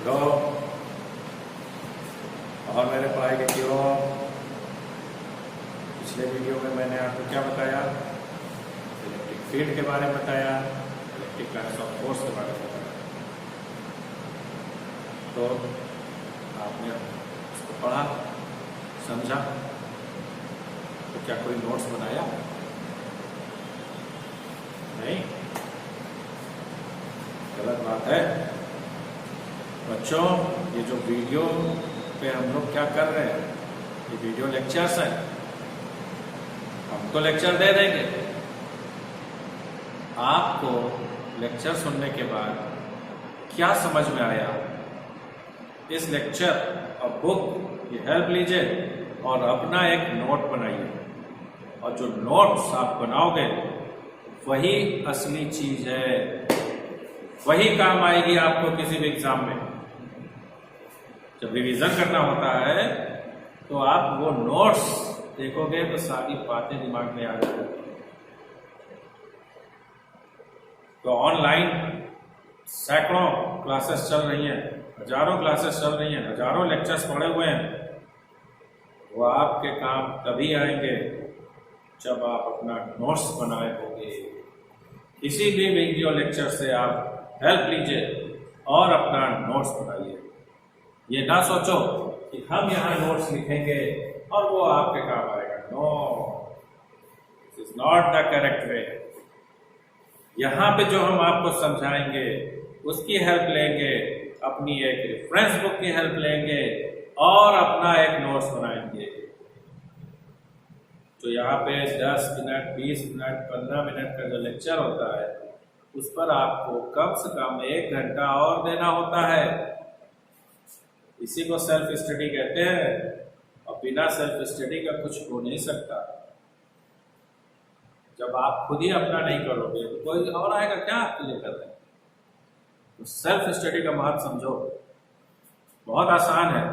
Hello. और मेरे पढ़ाई के क्यों पिछले वीडियो में मैंने आपको क्या बताया? इलेक्ट्रिक फील्ड के बारे में बताया, इलेक्ट्रिक करंट ऑफ फोर्स के बारे में बताया। तो आपने उसको पढ़ा, समझा? तो क्या कोई नोट्स बनाया? नहीं, गलत बात है बच्चों। ये जो वीडियो पे हम लोग क्या कर रहे हैं, ये वीडियो लेक्चर्स हैं। हम तो लेक्चर दे देंगे, आपको लेक्चर सुनने के बाद क्या समझ में आया, इस लेक्चर और बुक की हेल्प लीजिए और अपना एक नोट बनाइए। और जो नोट्स आप बनाओगे वही असली चीज है, वही काम आएगी आपको किसी भी एग्जाम में। जब रिवीजन करना होता है तो आप वो नोट्स देखोगे तो सारी बातें दिमाग में आ जाएंगी। तो ऑनलाइन सैकड़ों क्लासेस चल रही हैं, हजारों क्लासेस चल रही हैं, हजारों लेक्चर्स पड़े हुए हैं। वो आपके काम तभी आएंगे जब आप अपना नोट्स बनाए होंगे। किसी भी वीडियो लेक्चर से आप हेल्प लीजिए और अपना नोट्स बनाइए। ये ना सोचो कि हम यहाँ नोट्स लिखेंगे और वो आपके काम आएगा। No, this is not the correct way. यहाँ पे जो हम आपको समझाएंगे उसकी हेल्प लेंगे, अपनी एक रेफरेंस बुक की हेल्प लेंगे और अपना एक नोट्स बनाएंगे। तो यहाँ पे 10 मिनट, 20 मिनट, 15 मिनट का जो लेक्चर होता है उस पर आपको कम से कम 1 घंटा और देना होता है। इसी को सेल्फ स्टडी कहते हैं। और बिना सेल्फ स्टडी का कुछ हो नहीं सकता। जब आप खुद ही अपना नहीं करोगे तो कोई और आएगा क्या आपके लिए कर रहे हैं? तो सेल्फ स्टडी का महत्व समझो। बहुत आसान है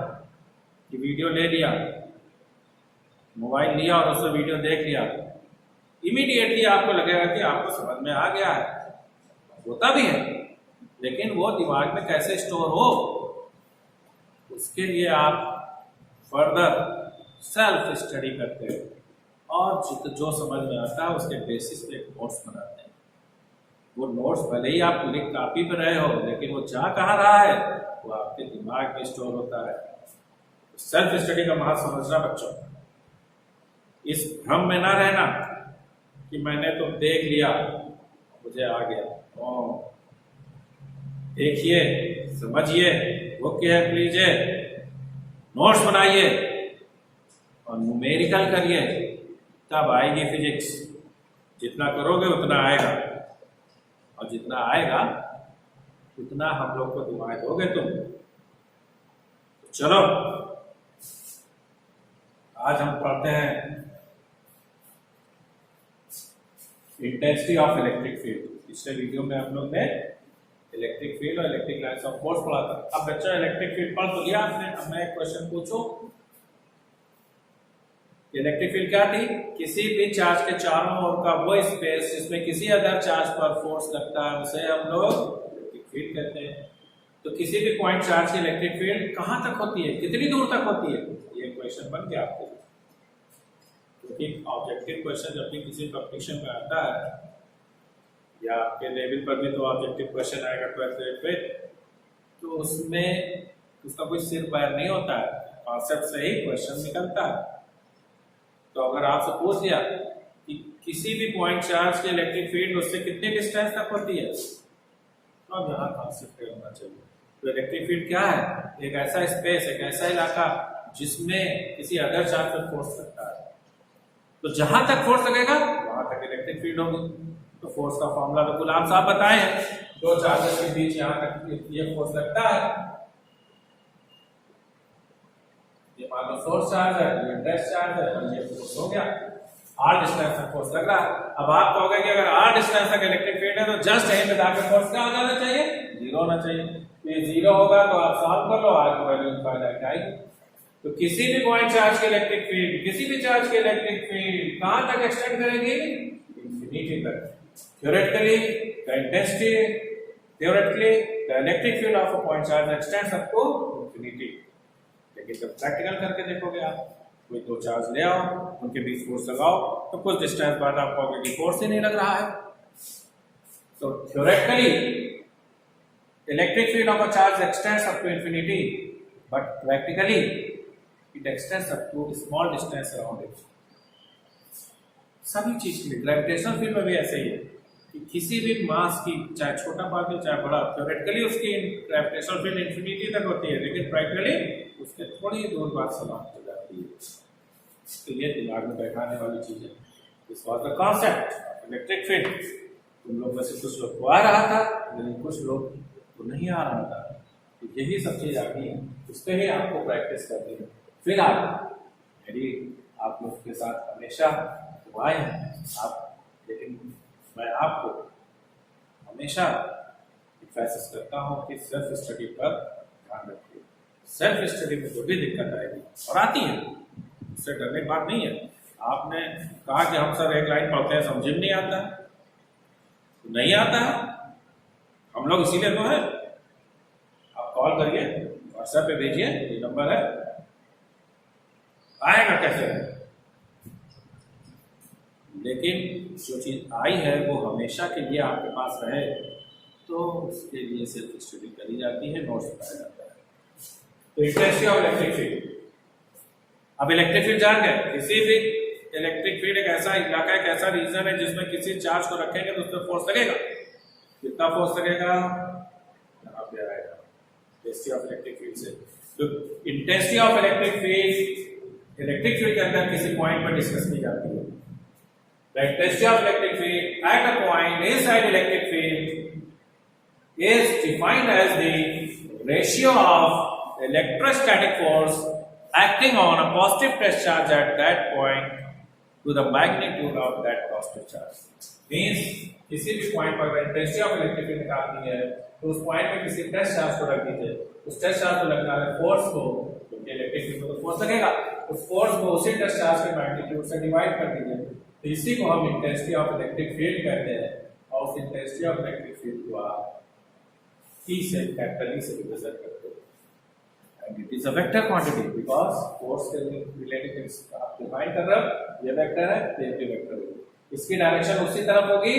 कि वीडियो ले लिया, मोबाइल लिया और उससे वीडियो देख लिया, इमीडिएटली आपको लगेगा कि आपको समझ में आ गया है। होता भी है, लेकिन वो दिमाग में कैसे स्टोर हो, उसके लिए आप फर्दर सेल्फ स्टडी करते हैं और जो समझ में आता है उसके बेसिस पे एक नोट्स बनाते हैं। वो नोट्स भले ही आप लिख कॉपी पर रहे हो, लेकिन वो जा कहाँ रहा है, वो आपके दिमाग में स्टोर होता है। सेल्फ स्टडी का महत्व समझना बच्चों। इस भ्रम में ना रहना कि मैंने तो देख लिया, मुझे आ गया। देखिए, समझिए, बुक की हेल्प लीजिए, नोट्स बनाइए और न्यूमेरिकल करिए, तब आएगी फिजिक्स। जितना करोगे उतना आएगा, और जितना आएगा उतना हम लोग को दिमाग दोगे तुम। चलो आज हम पढ़ते हैं इंटेंसिटी ऑफ इलेक्ट्रिक फील्ड। पिछले वीडियो में हम लोग ने इलेक्ट्रिक फील्ड और इलेक्ट्रिक लाइन्स ऑफ फोर्स पढ़ा था। अब बच्चों इलेक्ट्रिक फील्ड पढ़ तो लिया आपने। अब मैं एक क्वेश्चन पूछूं, इलेक्ट्रिक फील्ड क्या थी? किसी भी चार्ज के चारों ओर का वो स्पेस जिसमें किसी अदर चार्ज पर फोर्स लगता है उसे हम लोग इलेक्ट्रिक फील्ड कहते हैं। तो किसी भी पॉइंट चार्ज की इलेक्ट्रिक फील्ड कहां तक होती है, कितनी दूर तक होती है? ये क्वेश्चन बन गया आपके लिए, क्योंकि ऑब्जेक्टिव क्वेश्चन जब भी किसी कंपटीशन में आता है या आपके लेवल पर भी तो ऑब्जेक्टिव क्वेश्चन आएगा 12th ग्रेड पे, तो उसमें उसका कोई सिर पैर नहीं होता है, कॉन्सेप्ट से ही क्वेश्चन निकलता है। तो अगर आपसे पूछ दिया कि किसी भी पॉइंट चार्ज की इलेक्ट्रिक फील्ड उससे कितनी डिस्टेंस तक होती है, तो अब यहाँ कॉन्सेप्ट होना चाहिए। तो इलेक्ट्रिक फील्ड क्या है? एक ऐसा स्पेस, एक ऐसा इलाका जिसमें किसी अदर चार्ज पर फोर्स लगता है। तो जहां तक फोर्स लगेगा वहां तक इलेक्ट्रिक फील्ड होगी। तो फोर्स का फॉर्मूला तो गुलाम साहब बताए हैं, दो चार्जेस के बीच यहाँ तक ये फोर्स लगता है। ये मान लो सोर्स चार्ज है, ये टेस्ट चार्ज है, और ये फोर्स हो गया। आर डिस्टेंस तक फोर्स लग रहा है। अब आप कहोगे कि अगर आर डिस्टेंस तक इलेक्ट्रिक फील्ड है तो जस्ट यहीं पे जाकर फोर्स क्या हो जाना चाहिए? 0 होना चाहिए। तो ये 0 होगा तो आप सॉल्व कर लो, आर की वैल्यू इनफाइनाइट आएगी। तो किसी भी पॉइंट चार्ज की इलेक्ट्रिक फील्ड, किसी भी चार्ज की इलेक्ट्रिक फील्ड कहां तक एक्सटेंड करेगी? इंफिनिटी तक। Theoretically, the intensity theoretically the electric field of a point charge extends up to infinity, लेकिन जब प्रैक्टिकल करके देखोगे आप, कोई दो चार्ज ले आओ, उनके बीच फोर्स लगाओ, तो कुछ डिस्टेंस बाद आपको कहोगे कि फोर्स ही नहीं लग रहा है। तो theoretically electric field of a charge extends up to infinity, but practically it extends up to a small distance around it. सभी चीज के लिए ग्रेविटेशनल फील्ड में भी ऐसे ही है कि किसी भी मास की, चाहे छोटा पार्टिकल चाहे बड़ा, थ्योरेटिकली उसकी ग्रेविटेशनल फील्ड इंफिनिटी तक होती है, लेकिन प्रैक्टिकली उसके थोड़ी दूर बाद समाप्त हो जाती है। तो ये दिमाग में बैठाने वाली चीज है। This was the concept electric field. तुम लोग में से कुछ लोग को आ रहा था, लेकिन कुछ लोग को नहीं आ रहा था। तो यही सब चीज आ गई है, उस पर ही आपको प्रैक्टिस करनी है। फिर मेरी आप लोग के साथ हमेशा दुआएं हैं आप, लेकिन मैं आपको हमेशा एडवाइस करता हूँ कि सेल्फ स्टडी पर ध्यान रखिए। सेल्फ स्टडी में जो भी दिक्कत आएगी, और आती है, उससे डरने की बात नहीं है। आपने कहा कि हम सर एक लाइन पढ़ते हैं समझ में नहीं आता, तो नहीं आता है, हम लोग इसीलिए तो है। आप कॉल करिए, व्हाट्सएप पे भेजिए, ये नंबर है, आएगा कैसे है। लेकिन जो चीज आई है वो हमेशा के लिए आपके पास रहे, तो उसके लिए सेल्फ स्टडी करी जाती है, नोट्स बनाया जाता है। तो इंटेंसिटी ऑफ इलेक्ट्रिक फील्ड, अब इलेक्ट्रिक फील्ड जान गए। किसी भी इलेक्ट्रिक फील्ड एक ऐसा इलाका, एक ऐसा रीजन है जिसमें किसी चार्ज को रखेंगे तो उस पर फोर्स लगेगा। कितना फोर्स लगेगा, यहाँ पे आएगा इंटेंसिटी ऑफ इलेक्ट्रिक फील्ड से। तो इंटेंसिटी ऑफ इलेक्ट्रिक फील्ड के अंदर किसी पॉइंट पर डिस्कस की जाती है। The intensity of electric field at a point inside electric field is defined as the ratio of electrostatic force acting on a positive test charge at that point to the magnitude of that positive charge. Means किसी भी point पर intensity of electric field निकालनी है तो उस point पे किसी test charge को रख दीजिए। उस टेस्ट चार्ज को लगने वाले फोर्स को, क्योंकि इलेक्ट्रिक फील्ड को तो फोर्स लगेगा, उस फोर्स को उसी टेस्ट चार्ज के मैग्नीट्यूड से डिवाइड कर दीजिए। तो इसी को हम इंटेंसिटी ऑफ इलेक्ट्रिक फील्ड कहते हैं, और उस इंटेंसिटी ऑफ इलेक्ट्रिक फील्ड को आप E से, कैपिटल E से रिप्रेजेंट करते हैं। And it is a vector quantity because force के रिलेटिव आप डिफाइन कर रहे हो, ये वेक्टर है, ये भी वेक्टर है। इसकी डायरेक्शन उसी तरफ होगी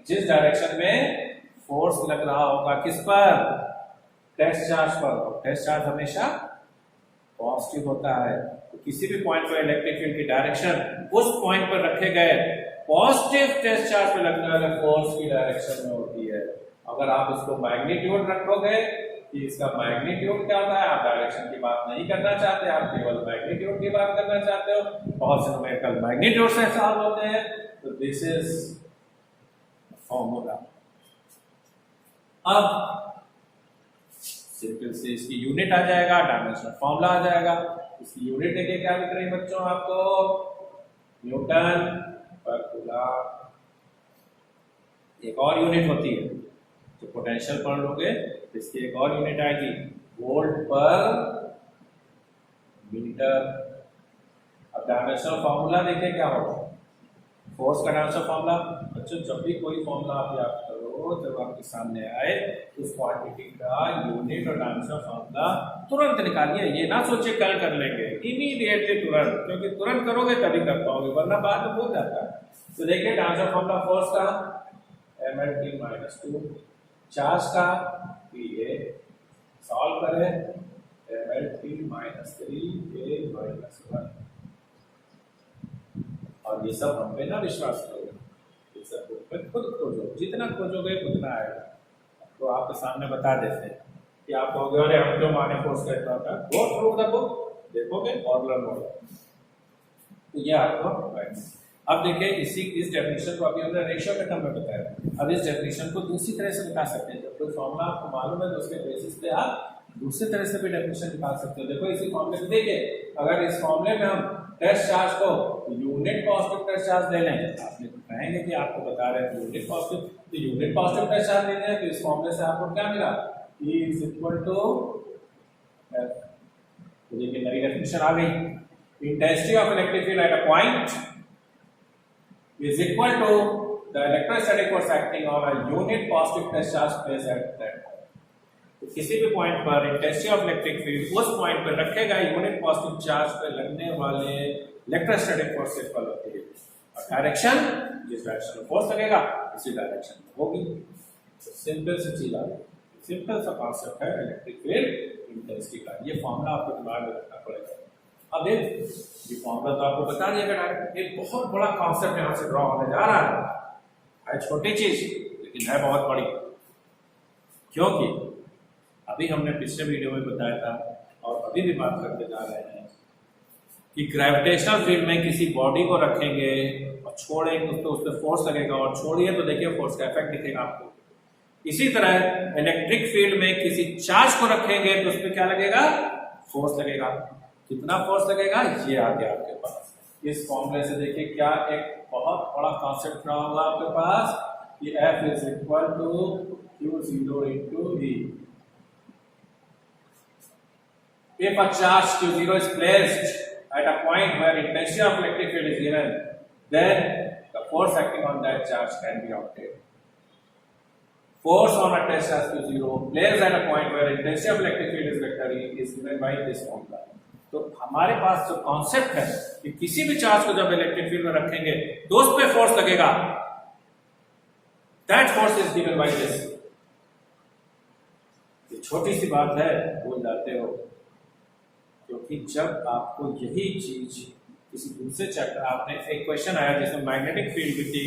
जिस डायरेक्शन में फोर्स लग रहा होगा। किस पर, टेस्ट चार्ज पर। टेस्ट चार्ज हमेशा पॉजिटिव होता है, तो किसी भी पॉइंट पर इलेक्ट्रिक फील्ड की डायरेक्शन उस पॉइंट पर रखे गए पॉजिटिव टेस्ट चार्ज पे लगने वाले फोर्स की डायरेक्शन में होती है। अगर आप इसको मैग्नीट्यूड रखोगे कि इसका मैग्नीट्यूड क्या होता है, आप डायरेक्शन की बात नहीं करना चाहते, आप केवल मैग्नीट्यूड की बात करना चाहते हो, बहुत से न्यूमेरिकल मैग्नीट्यूड से सॉल्व होते हैं। तो दिस इज फॉर्मूला। अब सिंपल से इसकी यूनिट आ जाएगा, डायमेंशनल फॉर्मूला आ जाएगा। इसकी यूनिट देखिए क्या लिख रही है बच्चों आपको, न्यूटन पर कूलम। एक और यूनिट होती है जो पोटेंशियल पढ़ लोगे, इसकी एक और यूनिट आएगी, वोल्ट पर मीटर। अब डायमेंशनल फॉर्मूला देखिए क्या होगा, फोर्स का डायमेंशनल फॉर्मूला। बच्चों जब भी कोई फॉर्मूला आप याद करो, जब आपके सामने आए उस क्वांटिटी का यूनिट और डायमेंशनल फॉर्मूला तुरंत निकालिए। ये ना सोचिए कल कर लेंगे, इमीडिएटली तुरंत, क्योंकि तुरंत करोगे तभी कर पाओगे, वरना बाद में भूल जाता है। तो देखिए डायमेंशनल फॉर्मूला फोर्स का mlt-2, चार्ज का PA, सॉल्व करें mlt-3A-1। और ये सब हम पे ना विश्वास करोगे, ये सब खुद खोजो, जितना खोजोगे उतना आएगा। तो आपके सामने बता देते हैं कि आप कहोगे अरे हम क्यों माने फोर्स कहता था, गो थ्रू द बुक, देखोगे और लर्न होगा। तो ये आपको अब देखिए इस डेफिनेशन को अभी हमने रेशियो के टर्म में बताया। अब इस डेफिनेशन को दूसरी तरह से बता सकते हैं। जब कोई फॉर्मूला आपको मालूम है तो उसके बेसिस पे आप दूसरी तरह से भी डेफिनेशन निकाल सकते हो। देखो इसी फॉर्मूले में देखिए, अगर इस फॉर्मूले में हम टेस्ट चार्ज को यूनिट पॉजिटिव टेस्ट चार्ज ले लें, आपने तो कहेंगे कि आपको बता रहे हैं यूनिट पॉजिटिव, तो यूनिट पॉजिटिव टेस्ट चार्ज लेते हैं तो इस फॉर्मूले से आपको क्या मिला, E is equal to F। तो देखिए नई डेफिनेशन आ गई, intensity of electric field at a point is equal to the electrostatic force acting on a unit positive test charge placed at that point. तो किसी भी पॉइंट पर intensity of electric field उस point पर रखेगा unit positive charge पर लगने वाले इलेक्ट्रोस्टैटिक फोर्स से इक्वल होती है और डायरेक्शन जिस डायरेक्शन में फोर्स लगेगा उसी डायरेक्शन में होगी। तो सिंपल सी चीज आ गई, सिंपल सा कॉन्सेप्ट है इलेक्ट्रिक फील्ड इंटेंसिटी का। ये फॉर्मूला आपको दिमाग में रखना पड़ेगा। अब ये फॉर्मूला तो आपको बता दिया गया, एक बहुत बड़ा कॉन्सेप्ट यहाँ से ड्रॉ होने जा रहा है छोटी चीज लेकिन है बहुत बड़ी। क्योंकि अभी हमने पिछले वीडियो में बताया था और अभी भी बात करते जा रहे हैं कि ग्रेविटेशनल फील्ड में किसी बॉडी को रखेंगे और छोड़ेंगे तो उस पर फोर्स लगेगा, और छोड़िए तो देखिए फोर्स का इफेक्ट दिखेगा आपको। इसी तरह इलेक्ट्रिक फील्ड में किसी चार्ज को रखेंगे तो उस पर क्या लगेगा, फोर्स लगेगा। कितना फोर्स लगेगा ये आ गया आपके पास। इस फॉर्मूले से देखिए क्या एक बहुत बड़ा कॉन्सेप्ट रहा होगा आपके पास कि F is equal to Q0 into V। If a charge Q0 is placed at a point where intensity of electric field is given, then the force acting on that charge can be obtained. Force on a test charge Q0 placed at a point where intensity of electric field is vector E is given by this formula. तो हमारे पास जो concept है कि किसी भी charge को जब electric field में रखेंगे तो उस पे फोर्स लगेगा, that force is given by this. ये छोटी सी बात है, भूल जाते हो, क्योंकि जब आपको यही चीज किसी दूसरे चैप्टर, आपने एक क्वेश्चन आया जिसमें मैग्नेटिक फील्ड भी थी,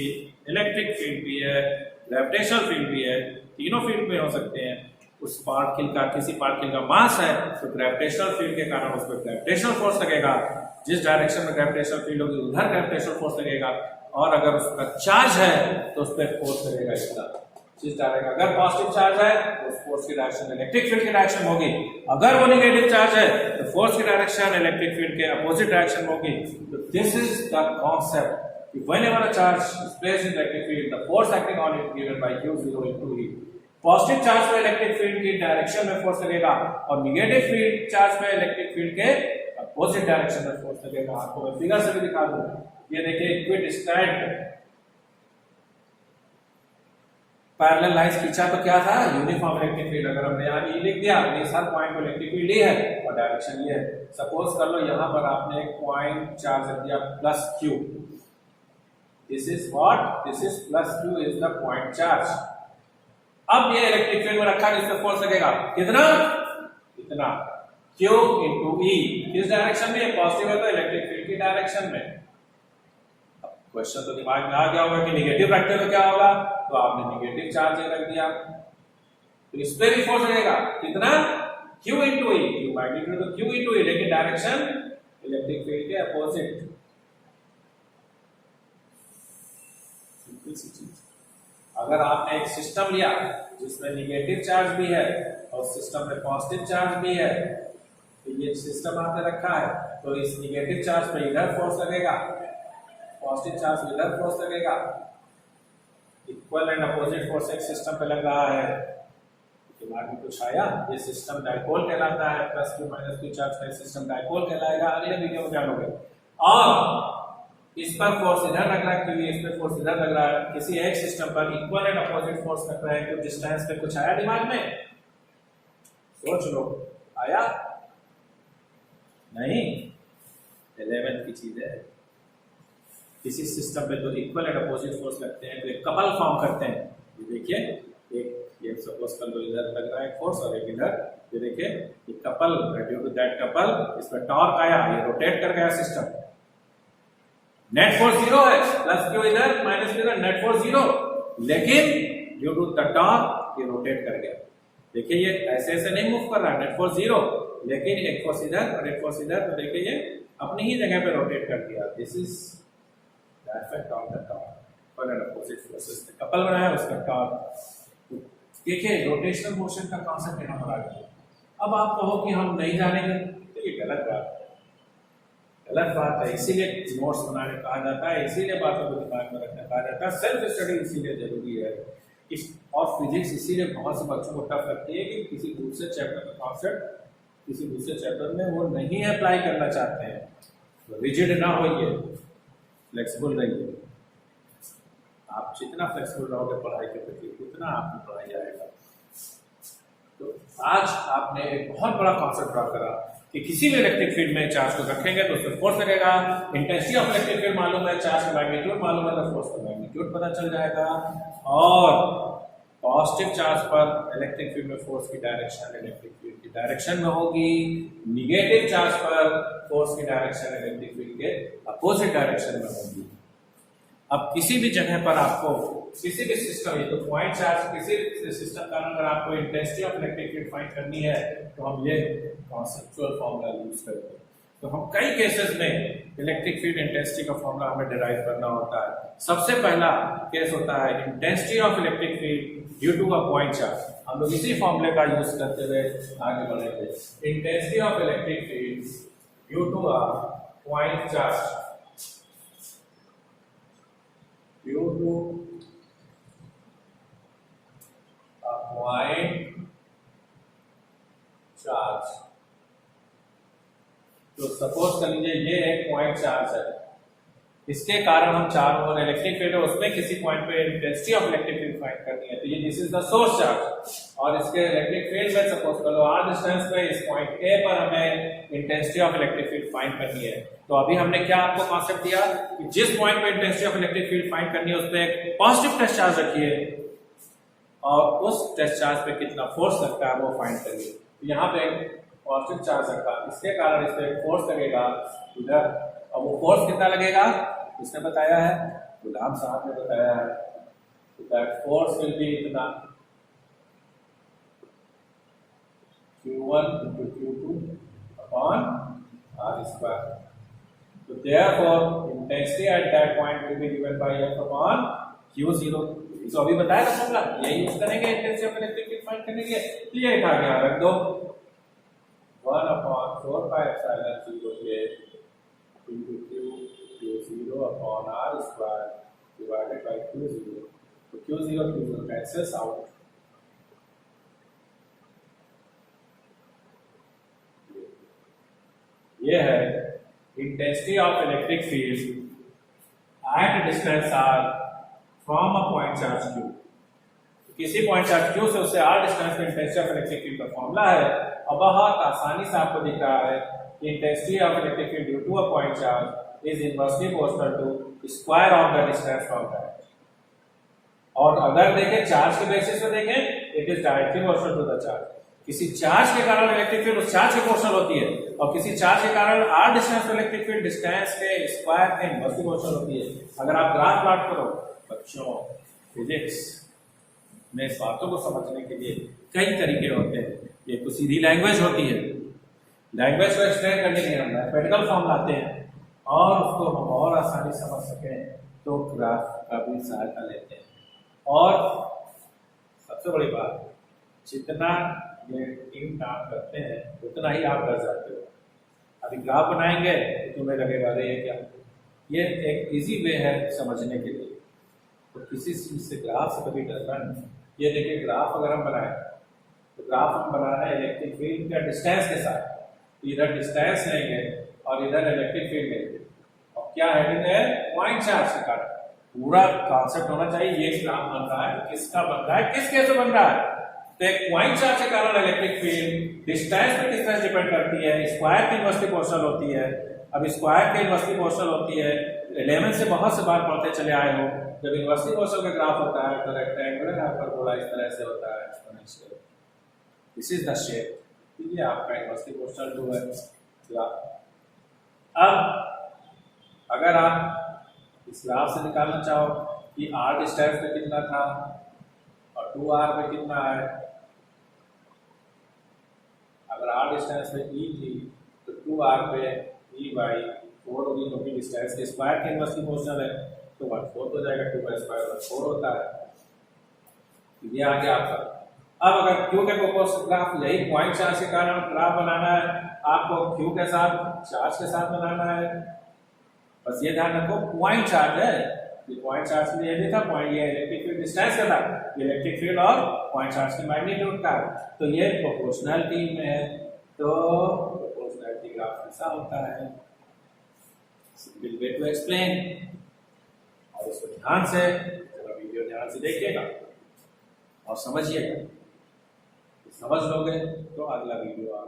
इलेक्ट्रिक फील्ड भी है, ग्रेविटेशनल फील्ड भी है, तीनों फील्ड में हो सकते हैं। उस पार्टिकल का, किसी पार्टिकल का मास है तो ग्रेविटेशनल फील्ड के कारण उस पर ग्रेविटेशनल फोर्स लगेगा, जिस डायरेक्शन में ग्रेविटेशनल फील्ड होगी उधर ग्रेविटेशनल फोर्स लगेगा, और अगर उसका चार्ज है तो उस पर फोर्स लगेगा इसका, जिस डायरेक्शन, अगर पॉजिटिव चार्ज है तो उस फोर्स की डायरेक्शन इलेक्ट्रिक फील्ड की डायरेक्शन होगी, अगर वो नेगेटिव चार्ज है तो फोर्स की डायरेक्शन इलेक्ट्रिक फील्ड के अपोजिट डायरेक्शन होगी। तो this is the concept, whenever a charge is placed in electric field, the force acting on it given by Q0 into V। Positive charge पे electric field की direction में force लगेगा और negative field charge पे electric field के opposite direction में force लगेगा। आपको मैं फिगर से भी दिखा दूं, ये देखिए इक्विडिस्टेंट पैरेलल लाइंस खींचा तो क्या था, यूनिफॉर्म इलेक्ट्रिक फील्ड। अगर हमने यहाँ ई लिख दिया, इस हर पॉइंट पर इलेक्ट्रिक फील्ड ही है और डायरेक्शन ये है। सपोज कर लो यहाँ पर आपने एक पॉइंट चार्ज रख दिया plus Q, this is what, this is plus Q is the point charge. अब ये इलेक्ट्रिक फील्ड में रखा है, जिससे फोर्स लगेगा कितना, इतना, Q into E। किस डायरेक्शन में, पॉजिटिव है तो इलेक्ट्रिक फील्ड की डायरेक्शन में। अब क्वेश्चन तो दिमाग में आ गया होगा कि निगेटिव रखते तो क्या होगा, तो आपने निगेटिव चार्ज रख दिया तो इस पे भी फोर्स लगेगा कितना, Q into E। Q magnitude तो Q into E, लेकिन डायरेक्शन इलेक्ट्रिक फील्ड के अपोजिट। सिंपल सी चीज। अगर आपने एक सिस्टम लिया जिसमें निगेटिव चार्ज भी है और सिस्टम में पॉजिटिव चार्ज भी है, तो ये सिस्टम आपने रखा है तो इस निगेटिव चार्ज पे इधर फोर्स लगेगा, पॉजिटिव चार्ज पे इधर फोर्स लगेगा, इक्वल एंड अपोजिट फोर्स एक सिस्टम पे लग रहा है। दिमाग में कुछ आया, ये सिस्टम डाइपोल कहलाता है, plus Q minus Q charge का सिस्टम डाइपोल कहलाएगा, अगले वीडियो में जानोगे। और इस पर फोर्स इधर लग रहा है क्योंकि इस पर फोर्स इधर लग रहा है, किसी एक सिस्टम पर इक्वल एंड अपोजिट फोर्स लग रहा है, तो डिस्टेंस पे कुछ आया दिमाग में, सोच लो, आया नहीं, 11th की चीज है। किसी सिस्टम पे तो इक्वल एंड अपोजिट फोर्स लगते हैं तो एक कपल फॉर्म करते हैं। ये देखिए, एक ये सपोज कर लो इधर लग रहा है फोर्स और एक इधर, ये देखिए ये couple, due to that couple इस पर टॉर्क आया, ये रोटेट कर गया सिस्टम, नेट फोर्स 0 है, प्लस Q इधर माइनस Q इधर, नेट फोर्स 0, लेकिन ड्यू टू द टॉर्क ये रोटेट कर गया। देखिए ये ऐसे ऐसे नहीं मूव कर रहा है, नेट फोर्स 0, लेकिन एक फोर्स इधर और एक फोर्स इधर, तो देखिए ये अपनी ही जगह पे रोटेट कर दिया। This is the effect of the torque, equal and opposite forces ने कपल बनाया उसका टॉर्क। देखिए रोटेशनल मोशन का कॉन्सेप्ट यहाँ पर आ गया। अब आप कहो कि हम नहीं जानेंगे, तो ये गलत बात है, गलत बात है। इसीलिए नोट्स बनाने कहा जाता है, इसीलिए बातों को दिमाग में रखना कहा जाता है, सेल्फ स्टडी इसीलिए जरूरी है। और फिजिक्स इसीलिए बहुत से बच्चों को टफ लगती है कि किसी दूसरे चैप्टर का कॉन्सेप्ट किसी दूसरे चैप्टर में वो नहीं अप्लाई करना चाहते हैं। तो रिजिड ना होइए, फ्लेक्सिबल रहिए। आप जितना फ्लेक्सिबल रहोगे पढ़ाई के प्रति उतना आपकी पढ़ाई आएगा। तो आज आपने एक बहुत बड़ा कॉन्सेप्ट ड्रॉ करा कि किसी भी इलेक्ट्रिक फील्ड में चार्ज को रखेंगे तो उसमें फोर्स लगेगा। इंटेंसिटी ऑफ इलेक्ट्रिक फील्ड मालूम है, चार्ज का मैग्नीट्यूड मालूम है, तो फोर्स का मैग्नीट्यूड पता चल जाएगा। और पॉजिटिव चार्ज पर इलेक्ट्रिक फील्ड में फोर्स की डायरेक्शन इलेक्ट्रिक फील्ड की डायरेक्शन में होगी, निगेटिव चार्ज पर फोर्स की डायरेक्शन इलेक्ट्रिक फील्ड के अपोजिट डायरेक्शन में होगी। अब किसी भी जगह पर आपको किसी भी सिस्टम, ये तो पॉइंट चार्ज किसी सिस्टम का अगर आपको intensity of electric field find करनी है तो हम ये कॉन्सेप्चुअल फॉर्मूला यूज करेंगे। तो हम कई केसेस में इलेक्ट्रिक फील्ड इंटेंसिटी का फॉर्मूला हमें डिराइव करना होता है। सबसे पहला केस होता है intensity of electric field due to a point charge. हम लोग इसी फॉर्मूले का यूज करते हुए आगे बढ़ेंगे। Intensity of electric field due to a point charge, due to a point charge. तो सपोज कर लीजिए ये एक पॉइंट चार्ज है, इसके कारण हम चारों ओर इलेक्ट्रिक फील्ड है, उसमें किसी पॉइंट पे intensity of electric field find करनी है। तो ये this is the source charge और इसके इलेक्ट्रिक फील्ड में सपोज कर लो r डिस्टेंस पे इस पॉइंट A पर हमें intensity of electric field find करनी है। तो अभी हमने क्या आपको कॉन्सेप्ट दिया कि जिस पॉइंट पे intensity of electric field find करनी है उस पे एक पॉजिटिव टेस्ट चार्ज रखिए और उस टेस्ट चार्ज पे कितना फोर्स लगता है वो फाइंड करिए। यहाँ पे पॉजिटिव चार्ज रखा, इसके कारण इस पे फोर्स लगेगा इधर, और वो फोर्स कितना लगेगा उसने बताया है, गुलाम साहब ने बताया है। तो दैट फोर्स विल बी इतना Q1 into Q2 upon R square. So therefore intensity at that point will be given by F upon Q0. तो अभी बताया ना फॉर्मूला, यही यूज करेंगे intensity of electric field find करने के लिए। तो ये लिखा गया, रख दो 1 upon 4 pi epsilon 0 K into Q0 upon R square divided by Q0. तो Q0 cancels out. ये है intensity of electric field at distance r from a point charge Q। किसी पॉइंट चार्ज Q से उससे r डिस्टेंस पे intensity of electric field का formula है। और बहुत आसानी से आपको दिख रहा है कि intensity of electric field due to a point charge is inversely proportional to square of the distance from that. और अगर देखें चार्ज के बेसिस पे देखें, it is directly proportional to the charge. किसी चार्ज के कारण इलेक्ट्रिक फील्ड उस चार्ज के प्रोपोर्शनल होती है और किसी चार्ज के कारण r डिस्टेंस पे इलेक्ट्रिक फील्ड डिस्टेंस के स्क्वायर के इनवर्सली प्रोपोर्शनल होती है। अगर आप ग्राफ प्लॉट करो, बच्चों फिजिक्स में इस बातों को समझने के लिए कई तरीके होते हैं। ये कुछ सीधी लैंग्वेज होती है, लैंग्वेज को एक्सप्लेन करने के लिए हम मैथमेटिकल फॉर्म लाते हैं और उसको हम और आसानी समझ सकें तो ग्राफ का भी सहायता लेते हैं। और सबसे बड़ी बात, जितना ये टीम काम करते हैं उतना ही आप डर जाते हो। अभी ग्राफ बनाएंगे तो तुम्हें लगेगा अरे ये क्या, ये एक इजी वे है समझने के लिए। तो किसी चीज से ग्राफ से कभी डरना नहीं। ये देखिए ग्राफ अगर हम बनाए तो ग्राफ हम बना रहे हैं इलेक्ट्रिक फील्ड का डिस्टेंस के साथ। तो इधर डिस्टेंस लेंगे और इधर इलेक्ट्रिक फील्ड लेंगे और क्या हेडिंग है, पॉइंट चार्ज के कारण। पूरा कॉन्सेप्ट होना चाहिए ये ग्राफ बन रहा है किसका बन रहा है, किस केस से बन रहा है। तो एक पॉइंट चार्ज के कारण इलेक्ट्रिक फील्ड डिस्टेंस पे डिस्टेंस डिपेंड करती है, स्क्वायर की इनवर्सली प्रोपोर्शनल होती है। अब स्क्वायर की इनवर्सली प्रोपोर्शनल होती है, 11 से बहुत से बार पढ़ते चले आए हो। जब इनवर्सली प्रोपोर्शनल का ग्राफ होता है तो रेक्टेंगुलर हाइपरबोला इस तरह से होता है, exponential. This is the shape. ये आपका इनवर्सली प्रोपोर्शनल टू है ग्राफ। अब अगर आप इस ग्राफ से निकालना चाहो कि r डिस्टेंस पे कितना था और 2r पे कितना है, अगर r डिस्टेंस पे e थी तो 2r पे e बाई 4 होगी क्योंकि डिस्टेंस के स्क्वायर के इनवर्सली प्रोपोर्शनल है तो 1/4 हो जाएगा। 2 का स्क्वायर 1/4 होता है। ये आ गया आपका। अब अगर Q के प्रोपोर्शनल ग्राफ, यही पॉइंट चार्ज के कारण ग्राफ बनाना है आपको, Q के साथ चार्ज के साथ बनाना है। बस ये ध्यान रखो पॉइंट चार्ज है, ये पॉइंट चार्ज में ये भी था, पॉइंट ये इलेक्ट्रिक फील्ड डिस्टेंस का था, इलेक्ट्रिक फील्ड और पॉइंट चार्ज की मैग्नीट्यूड का। तो ये प्रोपोर्शनलिटी में है, तो प्रोपोर्शनलिटी ग्राफ ऐसा होता है। सिंपल वे टू एक्सप्लेन, और इसको ध्यान से वीडियो ध्यान से देखिएगा और समझिएगा। समझ लोगे तो अगला वीडियो आ